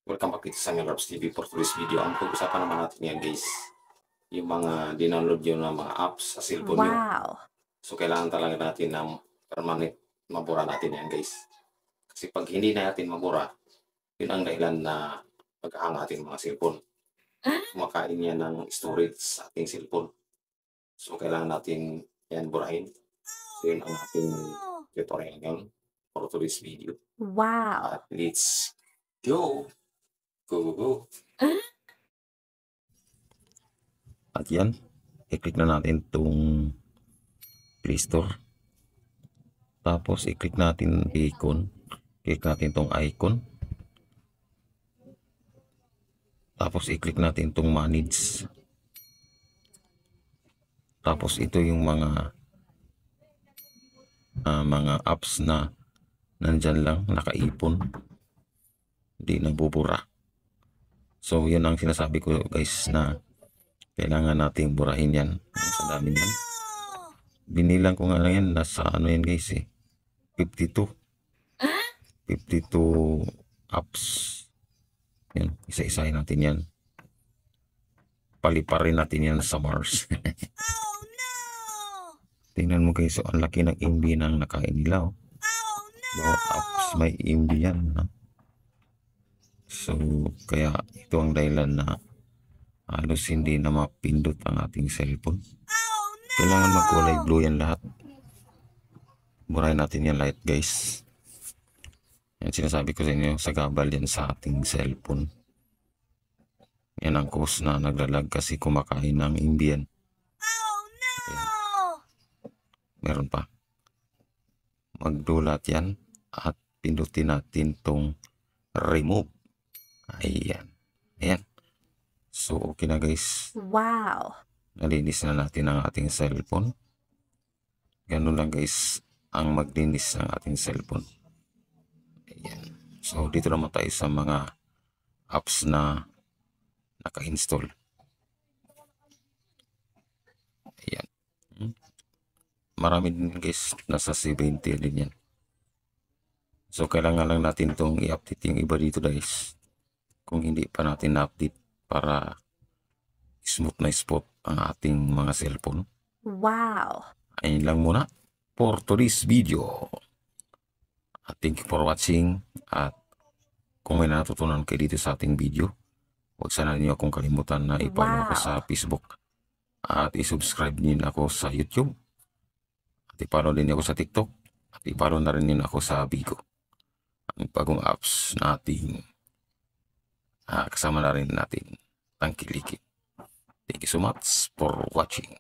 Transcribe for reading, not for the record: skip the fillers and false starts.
Welcome back dito sa Melrose TV for today's video. Ang pag-usapan naman natin yan guys, yung mga dinownload yun ng mga apps sa cellphone nyo. Wow. So kailangan talaga natin ng permanent mabura natin yan guys. Kasi pag hindi natin mabura, yun ang dahilan na pagkahang ating mga cellphone. Kumakain yan ng storage sa ating cellphone. So kailangan natin yan burahin. So yun ang ating tutorial ngayon for today's video. Wow. At let's go! Go. At yan, i-click na natin itong Play Store. Tapos i-click natin icon. Click natin itong icon. Tapos i-click natin itong manage. Tapos ito yung mga apps na nandyan lang, nakaipon. Hindi nabubura. So, yun ang sinasabi ko guys na kailangan nating burahin yan. Sa dami yan. Binilang ko nga lang yan. Nasa ano yan guys eh. 52 apps. Yan. Isa-isahin natin yan. Paliparin natin yan sa Mars. Tingnan mo guys. So, ang laki ng MB nang nakain nila. Oh. Bawat apps may MB yan. No? So, kaya ito ang dahilan na halos hindi na mapindot ang ating cellphone. Kailangan magkulay blue yan lahat. Burahin natin yan lahat guys. Yan sinasabi ko sa inyo, sagabal yan sa ating cellphone. Yan ang cause na naglalag kasi kumakain ng imbiyan. Meron pa. Magdulat yan at pindutin natin tong remove. Ayan. Ayan. So, okay na guys. Wow. Nalinis na natin ang ating cellphone. Ganun lang guys ang maglinis ng ating cellphone. Ayan. So, dito naman tayo sa mga apps na naka-install. Ayan. Marami din guys. Nasa 70 din yan. So, kailangan lang natin itong i-update yung iba dito guys. Kung hindi pa natin na-update para smooth na spot ang ating mga cellphone. Wow. Ayun lang muna for today's video. At thank you for watching. At kung may natutunan kayo dito sa ating video, huwag sana niyo akong kalimutan na i-follow ko sa Facebook. At i-subscribe niyo ako sa YouTube. At i-follow din ako sa TikTok. At i-follow na rin niyo ako sa Bigo. Ang bagong apps nating kasama na rin natin tangkilikin. Thank you so much for watching.